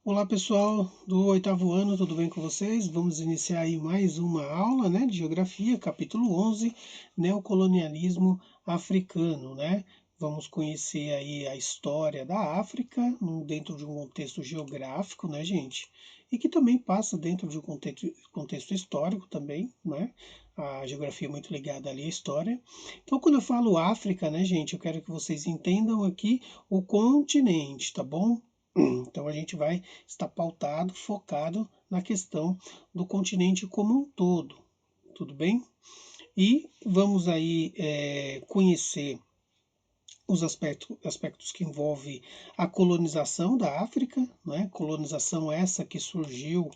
Olá pessoal do oitavo ano, tudo bem com vocês? Vamos iniciar aí mais uma aula, né, de Geografia, capítulo 11, Neocolonialismo Africano, né? Vamos conhecer aí a história da África dentro de um contexto geográfico, né, gente? E que também passa dentro de um contexto histórico também, né? A geografia é muito ligada ali à história. Então, quando eu falo África, né, gente, eu quero que vocês entendam aqui o continente, tá bom? Então a gente vai estar pautado, focado na questão do continente como um todo, tudo bem? E vamos aí conhecer os aspectos que envolvem a colonização da África, né? Colonização essa que surgiu,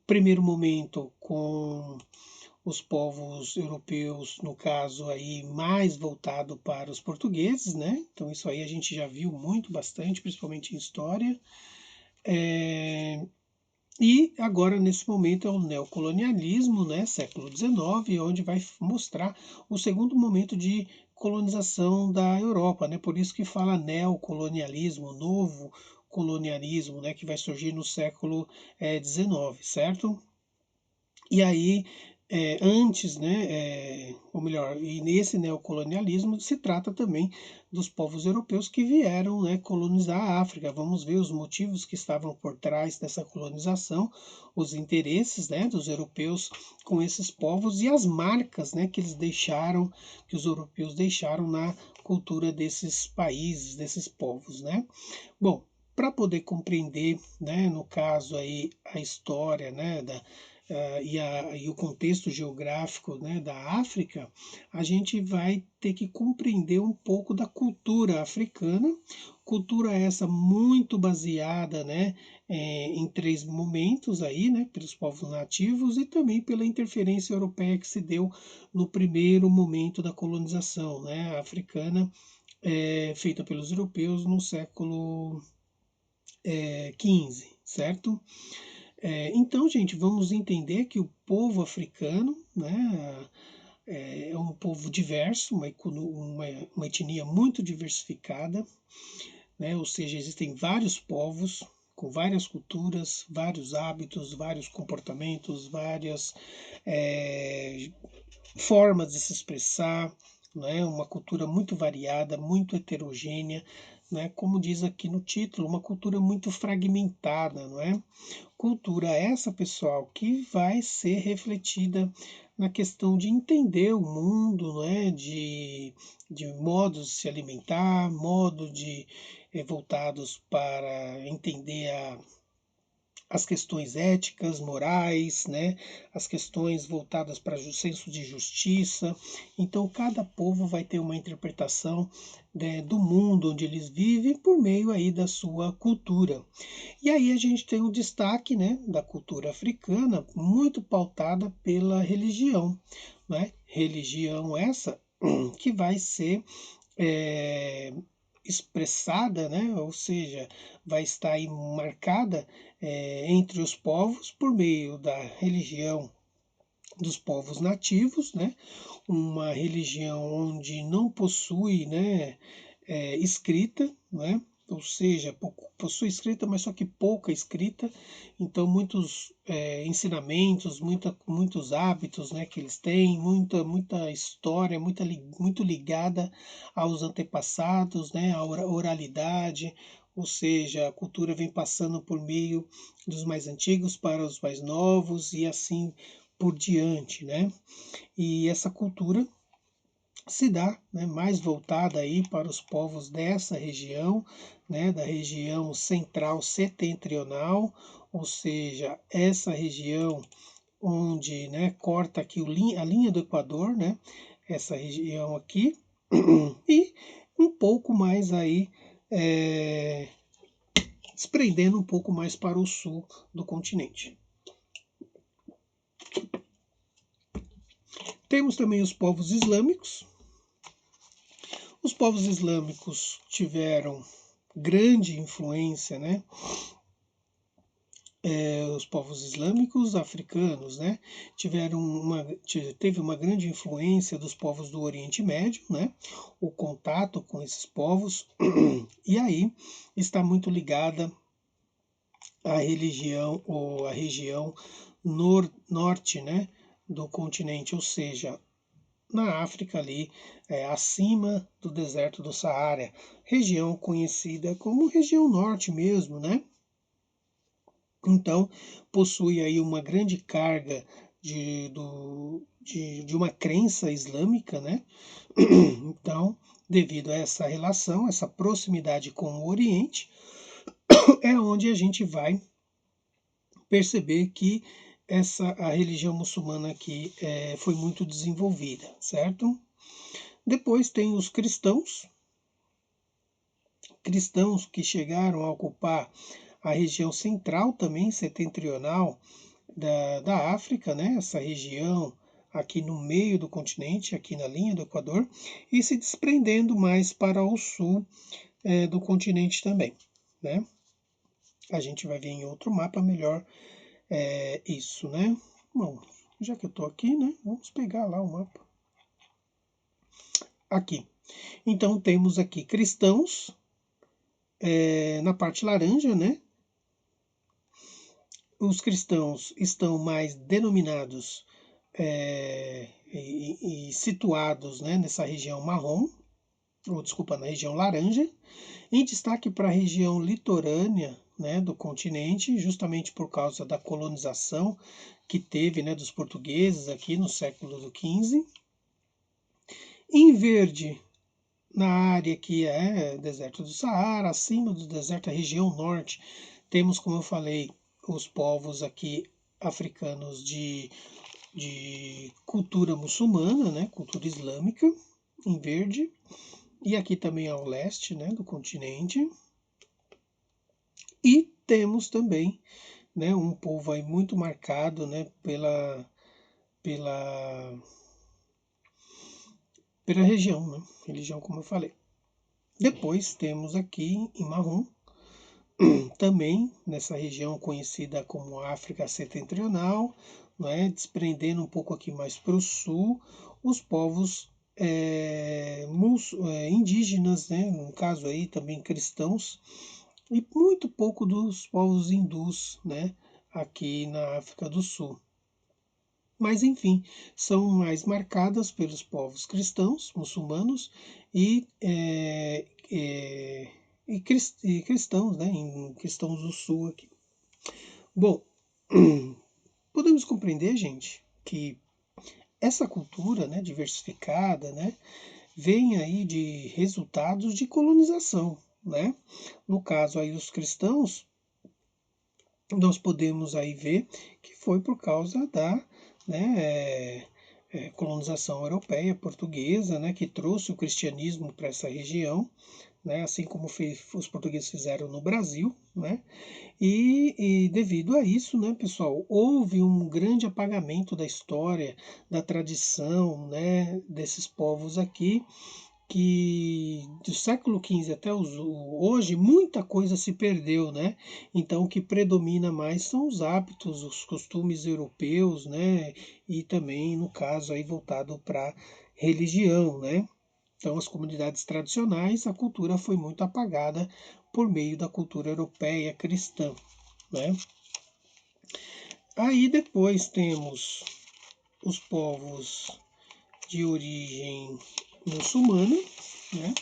primeiro momento, com os povos europeus, no caso aí mais voltado para os portugueses, né? Então isso aí a gente já viu muito, bastante, principalmente em história. E agora, nesse momento, é o neocolonialismo, né, século XIX, onde vai mostrar o segundo momento de colonização da Europa, né? Por isso que fala neocolonialismo, novo colonialismo, né, que vai surgir no século XIX, certo? E aí, antes, né, ou melhor, e nesse neocolonialismo se trata também dos povos europeus que vieram, né, colonizar a África. Vamos ver os motivos que estavam por trás dessa colonização, os interesses, né, dos europeus com esses povos e as marcas, né, que eles deixaram, que os europeus deixaram na cultura desses países, desses povos, né? Bom, para poder compreender, né, no caso aí a história, né, e o contexto geográfico, né, da África, a gente vai ter que compreender um pouco da cultura africana, cultura essa muito baseada, né, em três momentos aí, né, pelos povos nativos e também pela interferência europeia que se deu no primeiro momento da colonização, né, africana, feita pelos europeus no século XV, certo? Então, gente, vamos entender que o povo africano, né, é um povo diverso, uma etnia muito diversificada, né, ou seja, existem vários povos com várias culturas, vários hábitos, vários comportamentos, várias é, formas de se expressar, né? Uma cultura muito variada, muito heterogênea, né? Como diz aqui no título, uma cultura muito fragmentada, não é? Cultura essa, pessoal, que vai ser refletida na questão de entender o mundo, não é? De modos de se alimentar, modo de voltados para entender as questões éticas, morais, né? As questões voltadas para o senso de justiça. Então, cada povo vai ter uma interpretação, né, do mundo onde eles vivem por meio aí da sua cultura. E aí a gente tem um destaque, né, da cultura africana muito pautada pela religião, né? Religião essa que vai ser é, expressada, né? Ou seja, vai estar aí marcada entre os povos por meio da religião dos povos nativos, né? Uma religião onde não possui, né, escrita, né? Ou seja, possui escrita, mas só que pouca escrita. Então, muitos ensinamentos, muitos hábitos, né, que eles têm, muita história, muito ligada aos antepassados, né, à oralidade. Ou seja, a cultura vem passando por meio dos mais antigos para os mais novos e assim por diante, né? E essa cultura se dá, né, mais voltada aí para os povos dessa região, né, da região central setentrional, ou seja, essa região onde, né, corta aqui a linha do Equador, né, essa região aqui, e um pouco mais aí, desprendendo um pouco mais para o sul do continente. Temos também os povos islâmicos. Os povos islâmicos tiveram grande influência, né? Os povos islâmicos africanos, né? Teve uma grande influência dos povos do Oriente Médio, né? O contato com esses povos, e aí está muito ligada a religião ou a região norte, né, do continente, ou seja, na África ali, acima do deserto do Saara, região conhecida como região norte mesmo, né? Então, possui aí uma grande carga de uma crença islâmica, né? Então, devido a essa relação, essa proximidade com o Oriente, é onde a gente vai perceber que a religião muçulmana aqui foi muito desenvolvida, certo? Depois tem os cristãos que chegaram a ocupar a região central também, setentrional da África, né? Essa região aqui no meio do continente, aqui na linha do Equador, e se desprendendo mais para o sul do continente também, né? A gente vai ver em outro mapa melhor isso, né? Bom, já que eu estou aqui, né? Vamos pegar lá o mapa. Aqui. Então temos aqui cristãos na parte laranja, né? Os cristãos estão mais denominados e situados, né, nessa região marrom, ou desculpa, na região laranja, em destaque para a região litorânea, né, do continente, justamente por causa da colonização que teve, né, dos portugueses aqui no século XV. Em verde, na área que é deserto do Saara, acima do deserto, a região norte, temos, como eu falei, os povos aqui africanos de cultura muçulmana, né, cultura islâmica, em verde, e aqui também ao leste, né, do continente. E temos também, né, um povo aí muito marcado, né, pela, pela região, né, religião como eu falei. Depois temos aqui em marrom, também nessa região conhecida como África Setentrional, né, desprendendo um pouco aqui mais para o sul, os povos indígenas, né, no caso aí também cristãos, e muito pouco dos povos hindus, né, aqui na África do Sul. Mas enfim, são mais marcadas pelos povos cristãos, muçulmanos e, e cristãos, né, em cristãos do sul aqui. Bom, podemos compreender, gente, que essa cultura, né, diversificada, né, vem aí de resultados de colonização, né? No caso aí os cristãos, nós podemos aí ver que foi por causa da, né, colonização europeia, portuguesa, né, que trouxe o cristianismo para essa região, né, assim como os portugueses fizeram no Brasil, né? E devido a isso, né, pessoal, houve um grande apagamento da história, da tradição, né, desses povos aqui, que do século XV até hoje muita coisa se perdeu, né? Então o que predomina mais são os hábitos, os costumes europeus, né? E também no caso aí voltado para religião, né? Então as comunidades tradicionais, a cultura foi muito apagada por meio da cultura europeia cristã, né? Aí depois temos os povos de origem muçulmana, né?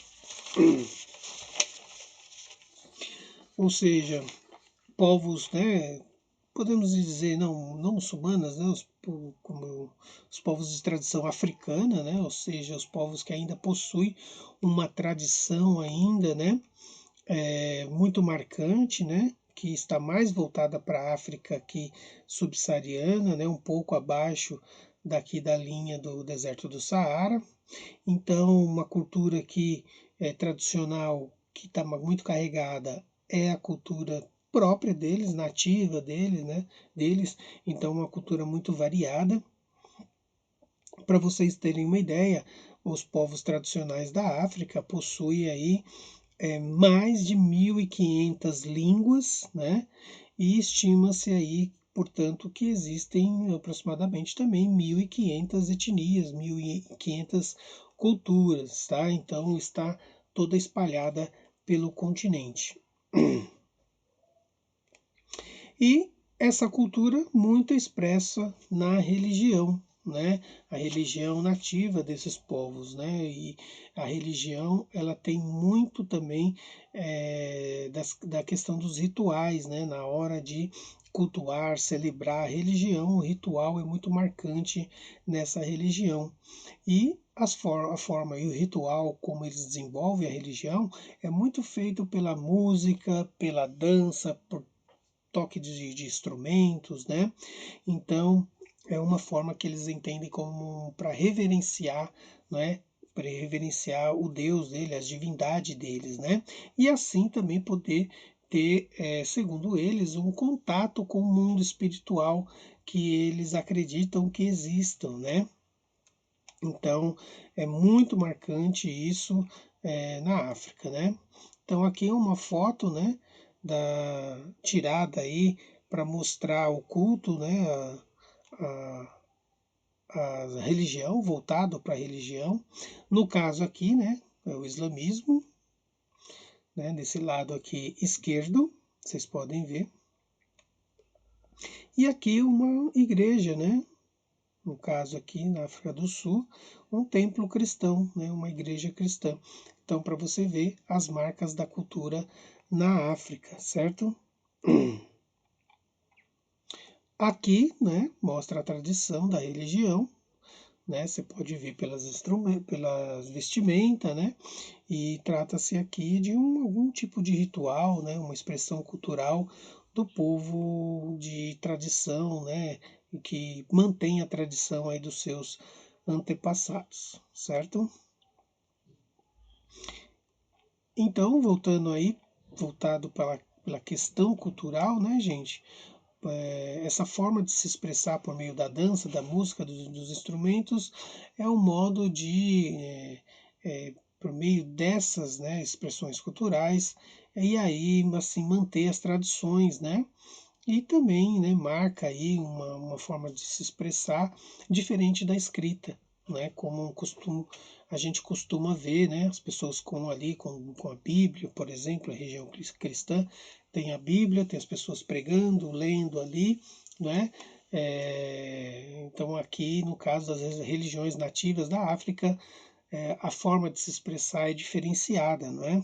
Ou seja, povos, né, podemos dizer não muçulmanas, né, como os povos de tradição africana, né, ou seja, os povos que ainda possuem uma tradição ainda, né, muito marcante, né, que está mais voltada para a África que subsaariana, né, um pouco abaixo daqui da linha do deserto do Saara. Então, uma cultura que é tradicional, que está muito carregada, é a cultura própria deles, nativa deles, né? Deles. Então, uma cultura muito variada. Para vocês terem uma ideia, os povos tradicionais da África possuem aí mais de 1.500 línguas, né? E estima-se aí, portanto, que existem aproximadamente também 1.500 etnias, 1.500 culturas, tá? Então está toda espalhada pelo continente. E essa cultura muito expressa na religião, né? A religião nativa desses povos, né? E a religião ela tem muito também da questão dos rituais, né? Na hora de cultuar, celebrar a religião, o ritual é muito marcante nessa religião. E a forma e o ritual, como eles desenvolvem a religião, é muito feito pela música, pela dança, por toque de instrumentos, né? Então, é uma forma que eles entendem como para reverenciar, né? Para reverenciar o Deus dele, a divindade deles, né? E assim também poder ter, segundo eles, um contato com o mundo espiritual que eles acreditam que existam, né? Então, é muito marcante isso na África, né? Então, aqui é uma foto, né, tirada aí para mostrar o culto, né, a, a religião, voltado para a religião. No caso aqui, né, é o islamismo, né, desse lado aqui esquerdo, vocês podem ver. E aqui uma igreja, né, no caso aqui na África do Sul, um templo cristão, né, uma igreja cristã. Então, para você ver as marcas da cultura na África, certo? Aqui, né, mostra a tradição da religião, né? Você pode ver pelas vestimentas, né? E trata-se aqui de algum tipo de ritual, né? Uma expressão cultural do povo de tradição, né? E que mantém a tradição aí dos seus antepassados, certo? Então, voltado pela questão cultural, né, gente? Essa forma de se expressar por meio da dança, da música, dos instrumentos, é um modo de, por meio dessas, né, expressões culturais, e aí, assim, manter as tradições, né? E também, né, marca aí uma forma de se expressar diferente da escrita, né, como a gente costuma ver, né, as pessoas com a Bíblia, por exemplo, a região cristã tem a Bíblia, tem as pessoas pregando, lendo ali, né, então aqui no caso das religiões nativas da África, a forma de se expressar é diferenciada, não é?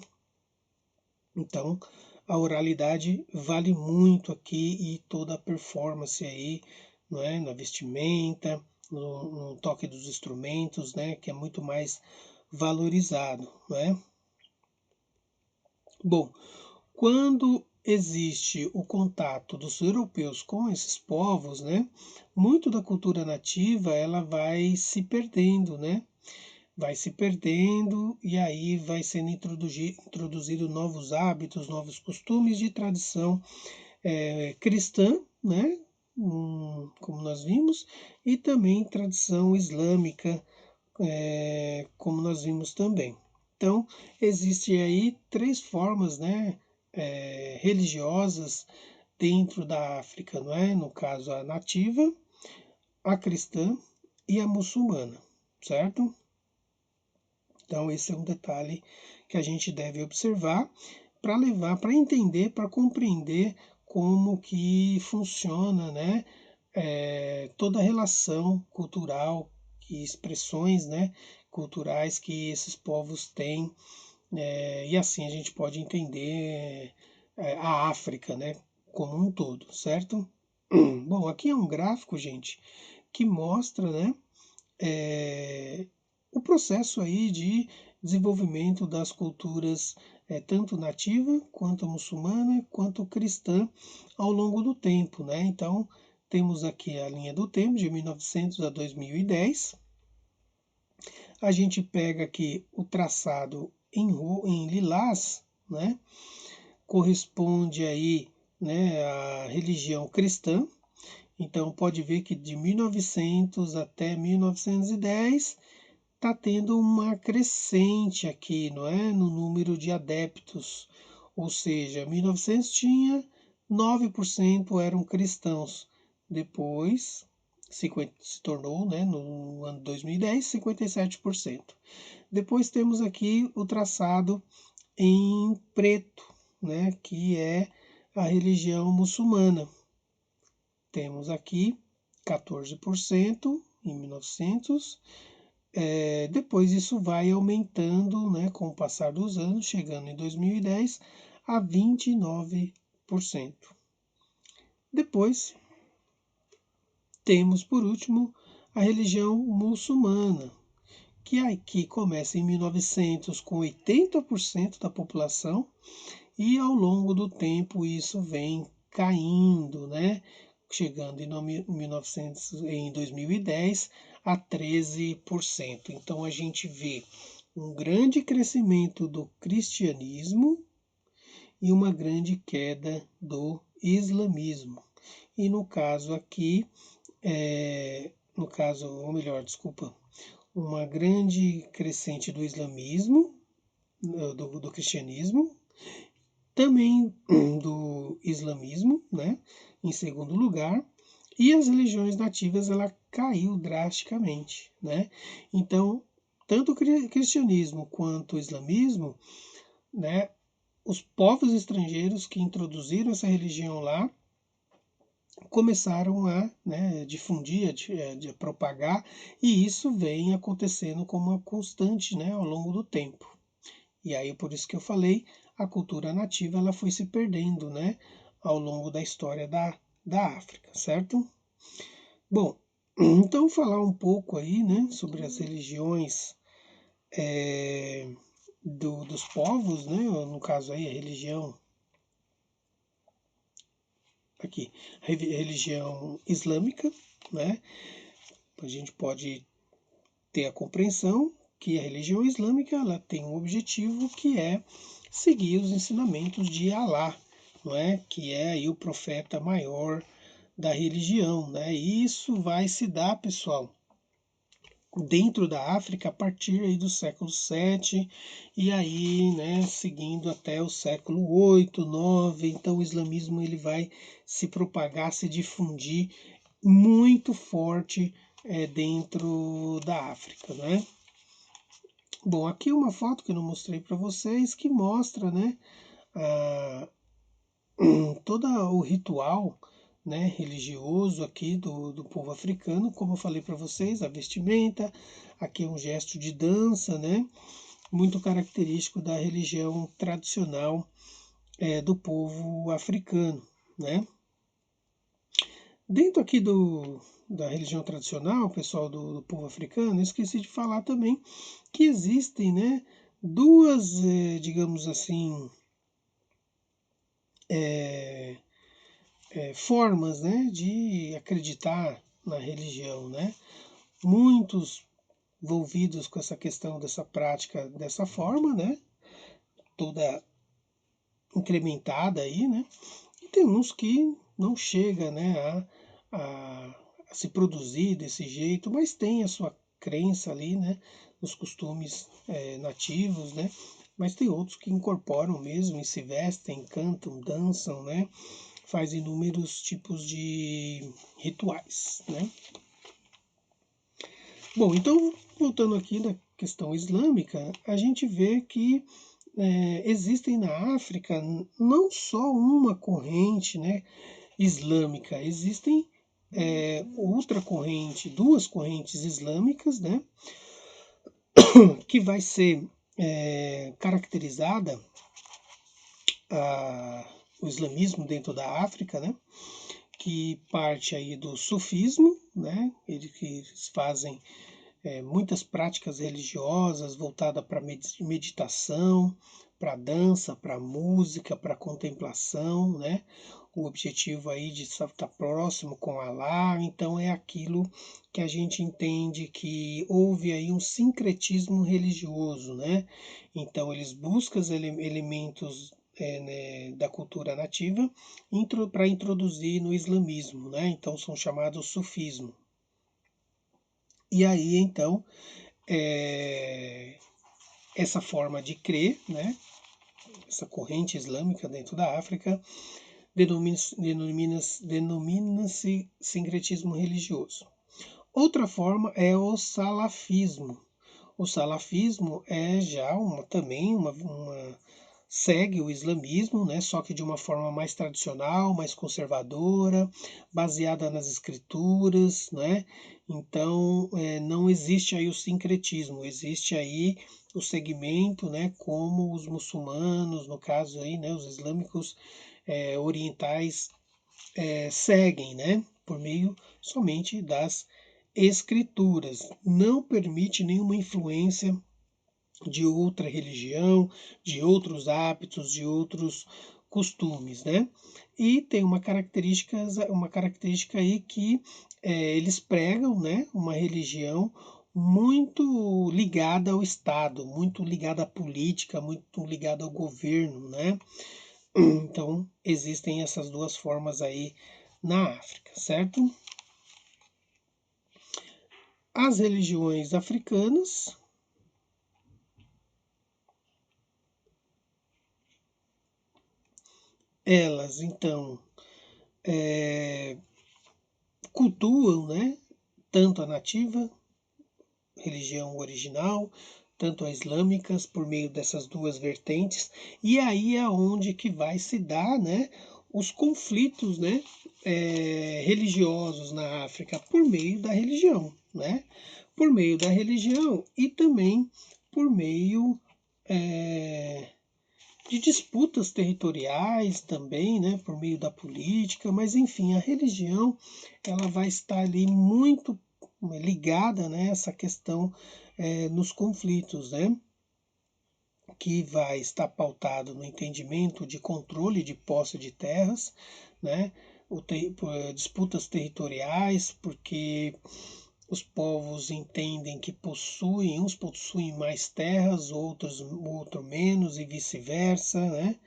Então, a oralidade vale muito aqui e toda a performance aí, não é? Na vestimenta, no toque dos instrumentos, né? Que é muito mais valorizado, não é? Bom, quando existe o contato dos europeus com esses povos, né? Muito da cultura nativa ela vai se perdendo, né? Vai se perdendo e aí vai sendo introduzido novos hábitos, novos costumes de tradição cristã, né? Como nós vimos, e também tradição islâmica, como nós vimos também. Então, existem aí três formas, né, religiosas dentro da África, não é? No caso, a nativa, a cristã e a muçulmana, certo? Então, esse é um detalhe que a gente deve observar para entender, para compreender como que funciona, né, toda a relação cultural e expressões, né, culturais que esses povos têm, e assim a gente pode entender a África, né, como um todo, certo? Bom, aqui é um gráfico, gente, que mostra, né, o processo aí de desenvolvimento das culturas tanto nativa quanto muçulmana quanto cristã ao longo do tempo, né? Então temos aqui a linha do tempo de 1900 a 2010. A gente pega aqui o traçado em lilás, né? Corresponde aí, né, à religião cristã. Então pode ver que de 1900 até 1910 está tendo uma crescente aqui, não é? No número de adeptos. Ou seja, 1900 tinha 9% eram cristãos. Depois se tornou, né, no ano 2010, 57%. Depois temos aqui o traçado em preto, né, que é a religião muçulmana. temos aqui 14% em 1900. Depois isso vai aumentando, né, com o passar dos anos, chegando em 2010 a 29%. Depois temos, por último, a religião muçulmana, que aqui começa em 1900 com 80% da população e ao longo do tempo isso vem caindo, né? Chegando em 2010 a 13%. Então a gente vê um grande crescimento do cristianismo e uma grande queda do islamismo. E no caso aqui, ou melhor, desculpa, uma grande crescente do islamismo, do cristianismo, também do islamismo, né, em segundo lugar, e as religiões nativas ela caiu drasticamente, né? Então, tanto o cristianismo quanto o islamismo, né, os povos estrangeiros que introduziram essa religião lá começaram a, né, difundir, a propagar, e isso vem acontecendo como uma constante, né, ao longo do tempo. E aí, por isso que eu falei, a cultura nativa ela foi se perdendo, né, ao longo da história da África, certo? Bom, então falar um pouco aí, né, sobre as religiões dos povos, né, no caso aí a religião aqui, religião islâmica, né? A gente pode ter a compreensão que a religião islâmica ela tem um objetivo que é seguir os ensinamentos de Alá, não é? Que é aí o profeta maior da religião, né? E isso vai se dar, pessoal, dentro da África a partir aí do século VII e aí, né, seguindo até o século VIII, IX. Então o islamismo ele vai se propagar, se difundir muito forte dentro da África, né? Bom, aqui uma foto que eu não mostrei para vocês que mostra, né, todo o ritual, né, religioso aqui do povo africano, como eu falei para vocês, a vestimenta, aqui é um gesto de dança, né, muito característico da religião tradicional do povo africano, né. Dentro aqui da religião tradicional, pessoal do povo africano, eu esqueci de falar também que existem, né, duas, digamos assim, formas, né, de acreditar na religião, né? Muitos envolvidos com essa questão dessa prática dessa forma, né? Toda incrementada aí, né? E tem uns que não chega, né, a se produzir desse jeito, mas tem a sua crença ali, né, nos costumes nativos, né? Mas tem outros que incorporam mesmo e se vestem, cantam, dançam, né? Faz inúmeros tipos de rituais, né? Bom, então voltando aqui na questão islâmica, a gente vê que existem na África não só uma corrente, né, islâmica, existem outra corrente, duas correntes islâmicas, né, que vai ser caracterizada o islamismo dentro da África, né, que parte aí do sufismo, né, eles que fazem muitas práticas religiosas voltadas para meditação, para dança, para música, para contemplação, né? O objetivo aí de estar próximo com Alá, então é aquilo que a gente entende que houve aí um sincretismo religioso, né? Então eles buscam elementos né, da cultura nativa para introduzir no islamismo, né? Então são chamados sufismo. E aí então essa forma de crer, né, essa corrente islâmica dentro da África, denomina-se sincretismo religioso. Outra forma é o salafismo. O salafismo é já também uma segue o islamismo, né, só que de uma forma mais tradicional, mais conservadora, baseada nas escrituras, né? Então, não existe aí o sincretismo, existe aí o segmento, né, como os muçulmanos, no caso aí, né, os islâmicos orientais seguem, né, por meio somente das escrituras. Não permite nenhuma influência de outra religião, de outros hábitos, de outros costumes, né? E tem uma característica aí que eles pregam, né? Uma religião muito ligada ao Estado, muito ligada à política, muito ligada ao governo, né? Então existem essas duas formas aí na África, certo? As religiões africanas, elas então cultuam, né, tanto a nativa, religião original, tanto a islâmicas, por meio dessas duas vertentes, e aí é onde que vai se dar, né, os conflitos, né, religiosos na África por meio da religião, né, por meio da religião e também por meio de disputas territoriais também, né, por meio da política, mas enfim, a religião ela vai estar ali muito ligada, né, essa questão nos conflitos, né, que vai estar pautado no entendimento de controle de posse de terras, né, disputas territoriais, porque os povos entendem que uns possuem mais terras, outro menos e vice-versa, né?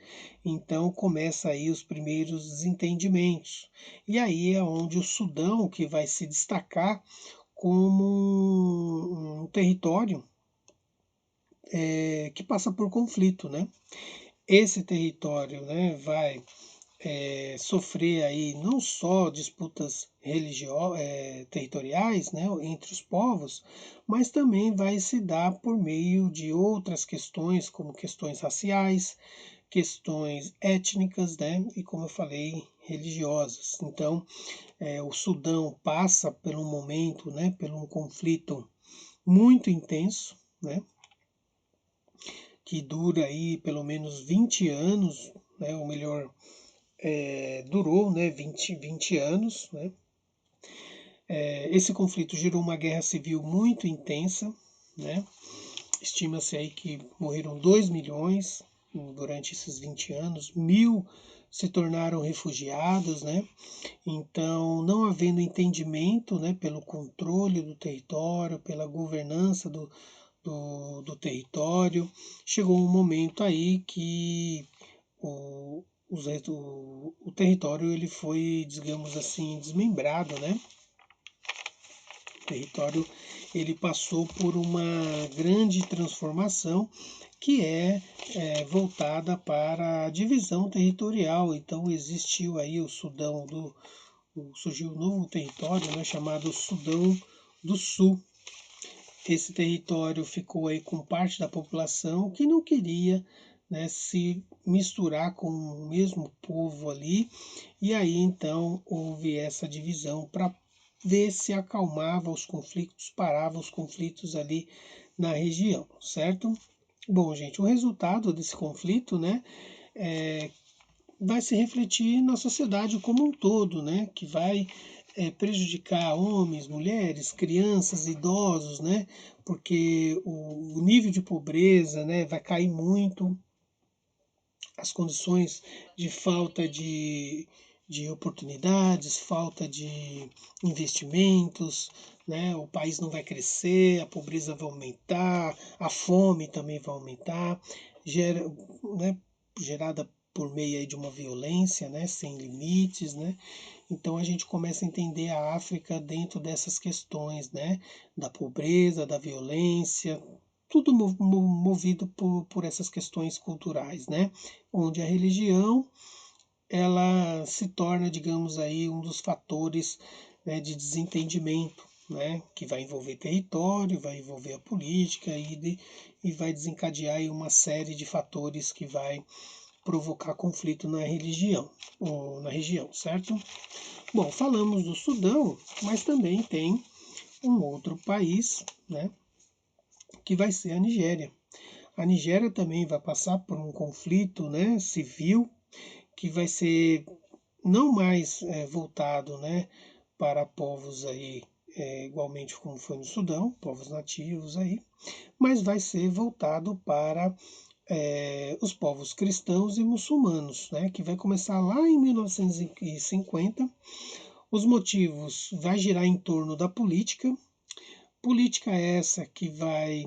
Então começa aí os primeiros desentendimentos. E aí é onde o Sudão que vai se destacar como um território que passa por conflito, né? Esse território, né, vai sofrer aí não só disputas territoriais, né, entre os povos, mas também vai se dar por meio de outras questões, como questões raciais, questões étnicas, né, e como eu falei, religiosas. Então, o Sudão passa por um momento, né, por um conflito muito intenso, né, que dura aí pelo menos 20 anos, né, ou melhor, durou, né, 20 anos, né. Esse conflito gerou uma guerra civil muito intensa, né. Estima-se aí que morreram 2 milhões durante esses 20 anos, 1.000 se tornaram refugiados, né. Então, não havendo entendimento, né, pelo controle do território, pela governança do território, chegou um momento aí que o território ele foi, digamos assim, desmembrado, né? O território ele passou por uma grande transformação que voltada para a divisão territorial. Então existiu aí o Sudão surgiu um novo território, né, chamado Sudão do Sul. Esse território ficou aí com parte da população que não queria, né, se misturar com o mesmo povo ali, e aí então houve essa divisão para ver se acalmava os conflitos, parava os conflitos ali na região, certo? Bom, gente, o resultado desse conflito, né, vai se refletir na sociedade como um todo, né, que vai prejudicar homens, mulheres, crianças, idosos, né, porque o nível de pobreza, né, vai cair muito, as condições de falta de oportunidades, falta de investimentos, né, o país não vai crescer, a pobreza vai aumentar, a fome também vai aumentar, gera, né, gerada por meio aí de uma violência, né, sem limites, né. Então a gente começa a entender a África dentro dessas questões, né, da pobreza, da violência, tudo movido por essas questões culturais, né, onde a religião ela se torna, digamos aí, um dos fatores, né, de desentendimento, né, que vai envolver território, vai envolver a política e vai desencadear aí uma série de fatores que vai provocar conflito na religião ou na região, certo? Bom, falamos do Sudão, mas também tem um outro país, né, que vai ser a Nigéria. A Nigéria também vai passar por um conflito, né, civil, que vai ser não mais voltado, né, para povos aí igualmente como foi no Sudão, povos nativos aí, mas vai ser voltado para os povos cristãos e muçulmanos, né, que vai começar lá em 1950. Os motivos vai girar em torno da política, política essa que vai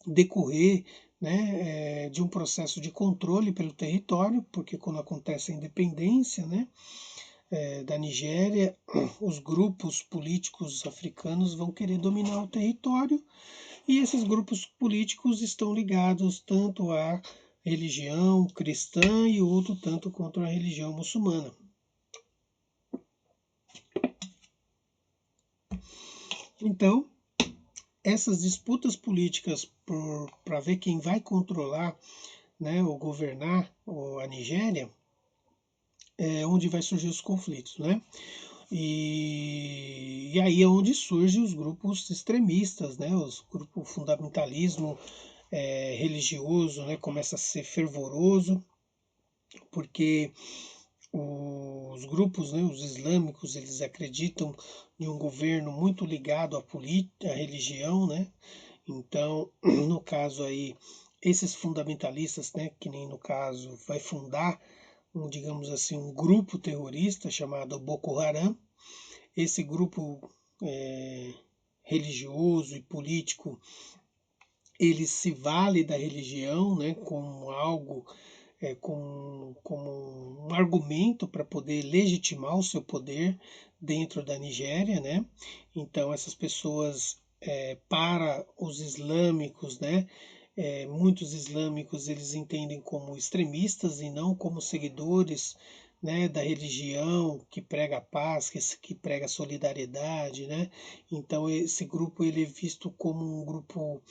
decorrer, né, de um processo de controle pelo território, porque quando acontece a independência, né, da Nigéria, os grupos políticos africanos vão querer dominar o território e esses grupos políticos estão ligados tanto à religião cristã e outro tanto contra a religião muçulmana. Então, essas disputas políticas para ver quem vai controlar, né, ou governar a Nigéria, é onde vai surgir os conflitos, né? E aí é onde surgem os grupos extremistas, né? O fundamentalismo religioso, né? Começa a ser fervoroso, porque os grupos, né, os islâmicos, eles acreditam em um governo muito ligado à religião, né? Então, no caso aí, esses fundamentalistas, né, que nem no caso vai fundar digamos assim, um grupo terrorista chamado Boko Haram. Esse grupo religioso e político, ele se vale da religião, né, como algo, como um argumento para poder legitimar o seu poder dentro da Nigéria, né? Então essas pessoas, para os islâmicos, né, muitos islâmicos eles entendem como extremistas e não como seguidores, né, da religião que prega a paz, que prega a solidariedade, né? Então esse grupo ele é visto como um grupo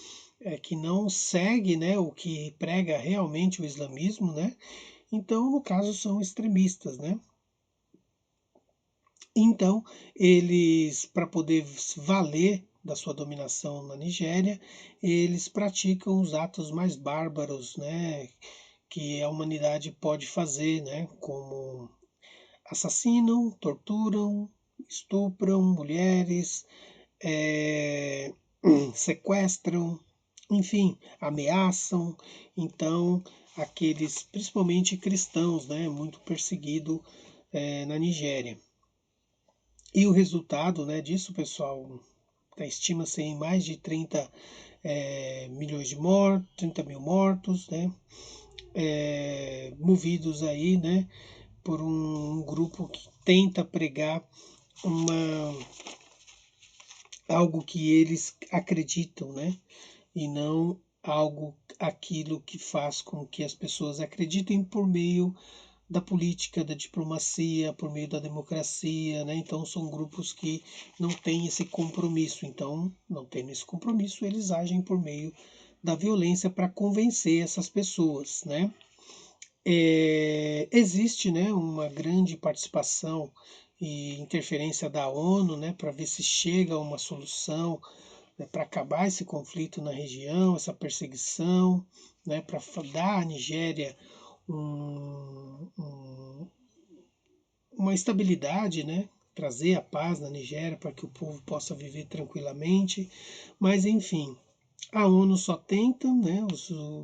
que não segue, né, o que prega realmente o islamismo, né? Então no caso são extremistas, né? Então eles para poder valer da sua dominação na Nigéria, eles praticam os atos mais bárbaros, né, que a humanidade pode fazer, né, como assassinam, torturam, estupram mulheres, é, sequestram, enfim, ameaçam. Então, aqueles, principalmente cristãos, né, muito perseguido na Nigéria. E o resultado, né, disso, pessoal, estima-se em mais de 30 milhões de mortos, 30 mil mortos, né, movidos aí, né, por um grupo que tenta pregar uma, algo que eles acreditam, né, e não aquilo que faz com que as pessoas acreditem por meio da política, da diplomacia, por meio da democracia, né? Então são grupos que não têm esse compromisso. Então, não tendo esse compromisso, eles agem por meio da violência para convencer essas pessoas, né? Existe, né, uma grande participação e interferência da ONU, né, para ver se chega a uma solução, né, para acabar esse conflito na região, essa perseguição, né, para dar à Nigéria uma estabilidade, né, trazer a paz na Nigéria para que o povo possa viver tranquilamente, mas enfim, a ONU só tenta, né,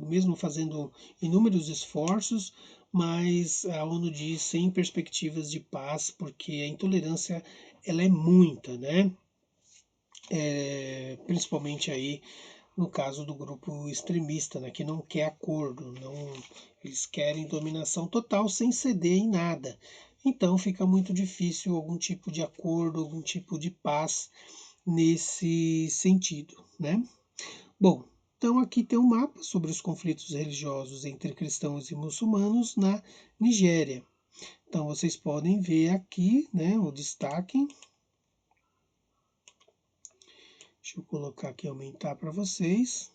mesmo fazendo inúmeros esforços, mas a ONU diz sem perspectivas de paz, porque a intolerância ela é muita, né? Principalmente aí no caso do grupo extremista, né, que não quer acordo, não, eles querem dominação total sem ceder em nada. Então fica muito difícil algum tipo de acordo, algum tipo de paz nesse sentido, né? Bom, então aqui tem um mapa sobre os conflitos religiosos entre cristãos e muçulmanos na Nigéria. Então vocês podem ver aqui, né, o destaque Deixa eu colocar aqui, aumentar para vocês.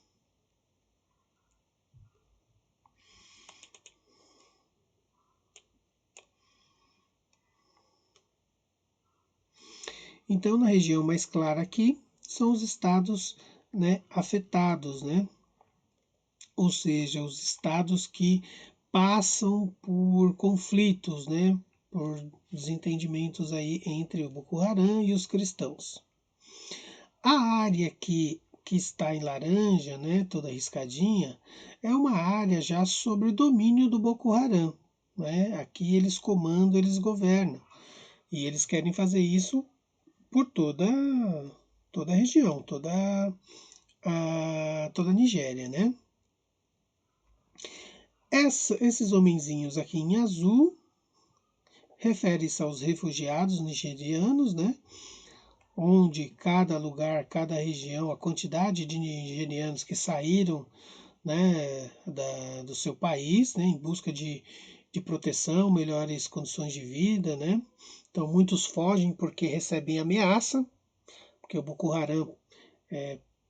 Então, na região mais clara aqui, são os estados, né, afetados, né? Ou seja, os estados que passam por conflitos, né? Por desentendimentos aí entre o Boko Haram e os cristãos. A área que está em laranja, né, toda riscadinha, é uma área já sob o domínio do Boko Haram. Né? Aqui eles comandam, eles governam. E eles querem fazer isso por toda a região, toda a Nigéria, né? Esses homenzinhos aqui em azul refere-se aos refugiados nigerianos, né? Onde cada lugar, cada região, a quantidade de nigerianos que saíram, né, do seu país, né, em busca de proteção, melhores condições de vida, né? Então muitos fogem porque recebem ameaça, porque o Boko Haram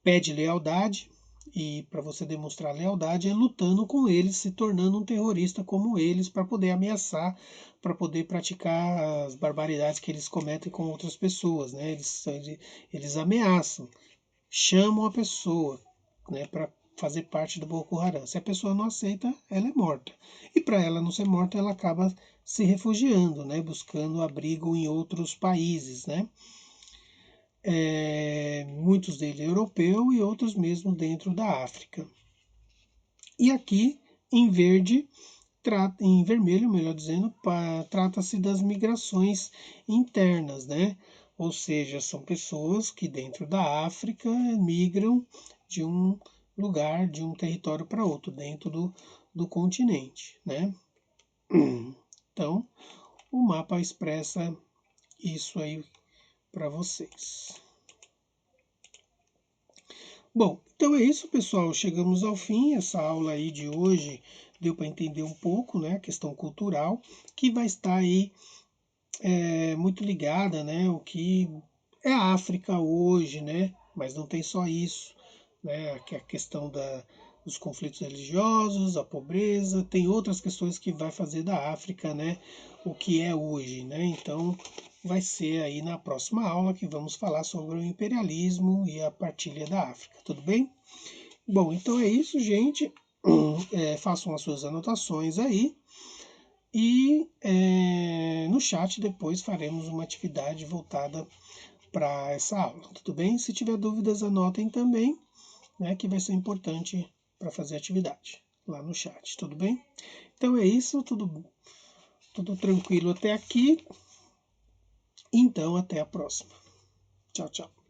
pede lealdade, e para você demonstrar lealdade é lutando com eles, se tornando um terrorista como eles, para poder ameaçar, para poder praticar as barbaridades que eles cometem com outras pessoas. Né? Eles ameaçam, chamam a pessoa, né, para fazer parte do Boko Haram. Se a pessoa não aceita, ela é morta. E para ela não ser morta, ela acaba se refugiando, né, buscando abrigo em outros países, né? Muitos deles europeus e outros mesmo dentro da África. E aqui em verde, em vermelho, melhor dizendo, trata-se das migrações internas, né? Ou seja, são pessoas que dentro da África migram de um lugar, de um território para outro, dentro do continente, né? Então, o mapa expressa isso aí para vocês. Bom, então é isso, pessoal. Chegamos ao fim. Essa aula aí de hoje deu para entender um pouco, né, a questão cultural, que vai estar aí muito ligada, né, o que é a África hoje, né, mas não tem só isso, né, que é a questão dos conflitos religiosos, a pobreza, tem outras questões que vai fazer da África, né, o que é hoje, né. Então vai ser aí na próxima aula que vamos falar sobre o imperialismo e a partilha da África, tudo bem? Bom, então é isso, gente. Façam as suas anotações aí e no chat depois faremos uma atividade voltada para essa aula, tudo bem? Se tiver dúvidas, anotem também, né, que vai ser importante para fazer a atividade lá no chat, tudo bem? Então é isso, tudo tranquilo até aqui. Então, até a próxima. Tchau, tchau.